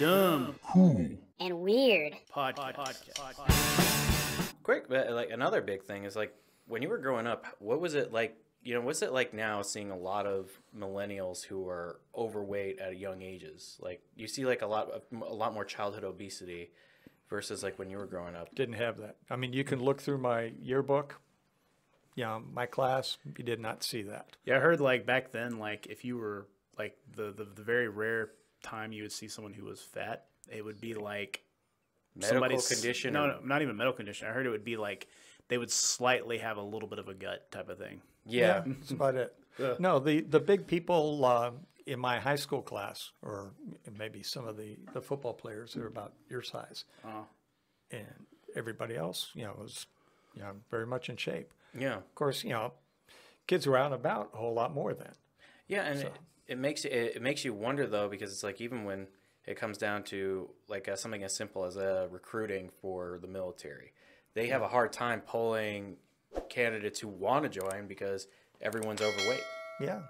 Dumb. Cool. And weird. Podcast. Quick, like another big thing is like when you were growing up, what was it like? You know, what's it like now seeing a lot of millennials who are overweight at young ages? Like you see like a lot more childhood obesity versus like when you were growing up. Didn't have that. I mean, you can look through my yearbook. Yeah, my class, you did not see that. Yeah, I heard like back then, like if you were like the very rare time you would see someone who was fat, it would be like Medical condition? No, not even medical condition. I heard it would be like they would slightly have a little bit of a gut type of thing. Yeah. That's about it. No, the big people in my high school class, or maybe some of the football players who are about your size, and everybody else, was very much in shape. Yeah. Of course, kids were out and about a whole lot more then. Yeah, and it makes you wonder though, because it's like even when it comes down to like something as simple as recruiting for the military, they have a hard time pulling candidates who want to join because everyone's overweight. Yeah.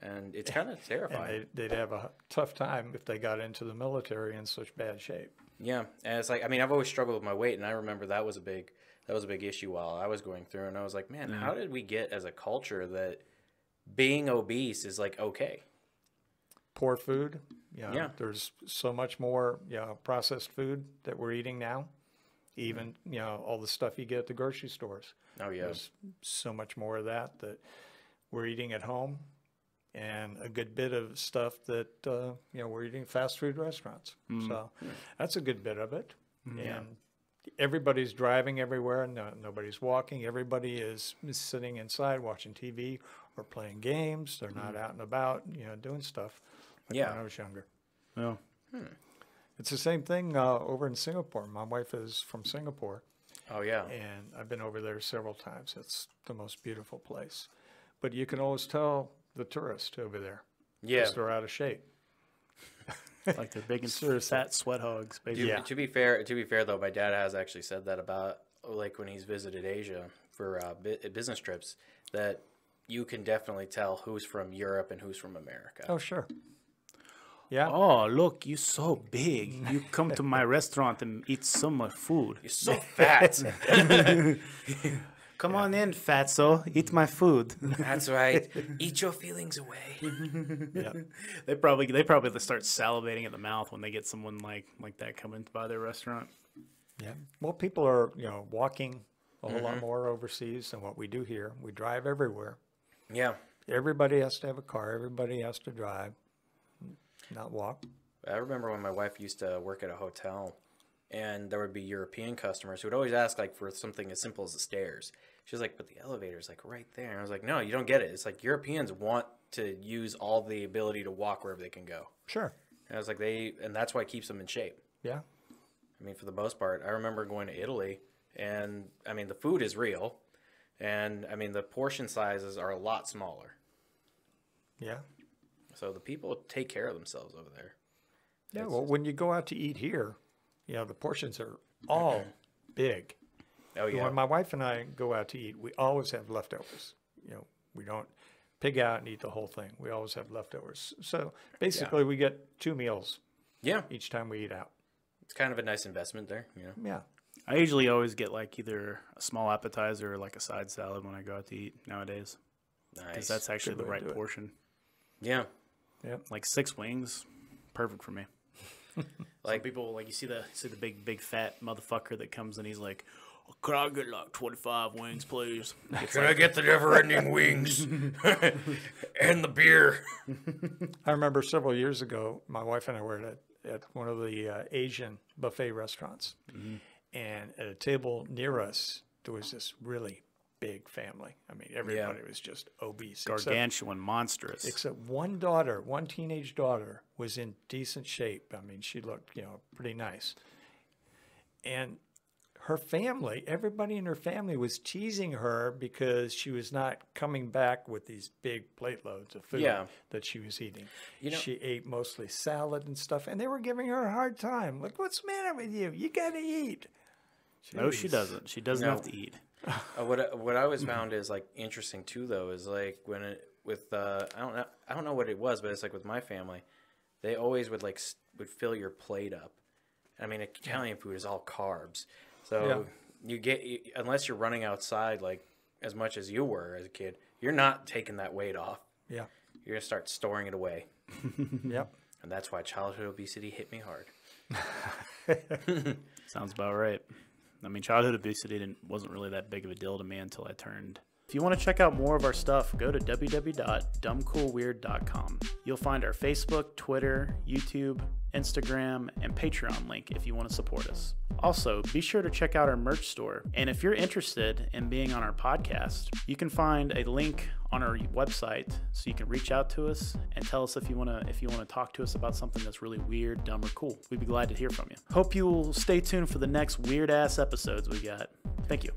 And it's kind of terrifying. And they'd have a tough time if they got into the military in such bad shape. Yeah, and it's like, I mean, I've always struggled with my weight, and I remember that was a big issue while I was going through, and I was like, man, how did we get as a culture that being obese is like okay? Poor food. Yeah. There's so much more processed food that we're eating now. Even all the stuff you get at the grocery stores. Oh yeah. There's so much more of that we're eating at home, and a good bit of stuff that we're eating at fast food restaurants. So that's a good bit of it. And everybody's driving everywhere. Nobody's walking. Everybody is sitting inside watching TV or playing games. They're not out and about, doing stuff like when I was younger. Yeah. It's the same thing over in Singapore. My wife is from Singapore. Oh yeah. And I've been over there several times. It's the most beautiful place. But you can always tell the tourists over there. Yeah. Because they're out of shape. Like they're big and fat sweat hogs, basically. Yeah. To be fair though, my dad has actually said that about like when he's visited Asia for business trips, that you can definitely tell who's from Europe and who's from America. Oh, sure. Yeah. Oh, look, you're so big. You come to my restaurant and eat so much food. You're so fat. Come on in, fatso. Eat my food. That's right. Eat your feelings away. Yeah. They probably start salivating at the mouth when they get someone like that coming by their restaurant. Yeah. Well, people are, walking a whole lot more overseas than what we do here. We drive everywhere. Yeah. Everybody has to have a car. Everybody has to drive, not walk. I remember when my wife used to work at a hotel, and there would be European customers who would always ask like for something as simple as the stairs. She was like, but the elevator's like right there. And I was like, no, you don't get it. It's like Europeans want to use all the ability to walk wherever they can go. Sure. And I was like, and that's why it keeps them in shape. Yeah. I mean, for the most part, I remember going to Italy, and I mean, the food is real, and I mean, the portion sizes are a lot smaller. Yeah. So the people take care of themselves over there. Yeah. Well, when you go out to eat here, the portions are all big. Oh yeah. When my wife and I go out to eat, we always have leftovers. We don't pig out and eat the whole thing. We always have leftovers. So basically, we get 2 meals. Yeah. Each time we eat out. It's kind of a nice investment there, Yeah. I usually always get like either a small appetizer or like a side salad when I go out to eat nowadays. Nice. Because that's actually Good the way to right do it. portion. Yeah. Yep. Like 6 wings, perfect for me. Like people, like you see the big fat motherfucker that comes and he's like, oh, could I get like 25 wings, please? Can I get the never-ending wings and the beer? I remember several years ago, my wife and I were at one of the Asian buffet restaurants. And at a table near us, there was this really big family. I mean, everybody was just obese. Gargantuan, monstrous. Except one daughter, one teenage daughter, was in decent shape. I mean, she looked, pretty nice. And her family, everybody in her family was teasing her because she was not coming back with these big plate loads of food that she was eating. She ate mostly salad and stuff, and they were giving her a hard time. Like, what's the matter with you? You got to eat. Jeez. No, she doesn't. She doesn't have to eat. What I always found is like interesting too, though, is like when I don't know what it was, but it's like with my family, they always would would fill your plate up. I mean, Italian food is all carbs, so you get, unless you're running outside like as much as you were as a kid, you're not taking that weight off. Yeah. You're gonna start storing it away. Yep. And that's why childhood obesity hit me hard. Sounds about right. I mean, childhood obesity wasn't really that big of a deal to me until I turned. If you want to check out more of our stuff, go to www.dumbcoolweird.com. You'll find our Facebook, Twitter, YouTube, Instagram, and Patreon link if you want to support us. Also, be sure to check out our merch store. And if you're interested in being on our podcast, you can find a link on our website so you can reach out to us and tell us if you want to talk to us about something that's really weird, dumb, or cool. We'd be glad to hear from you. Hope you will stay tuned for the next weird ass episodes we got. Thank you.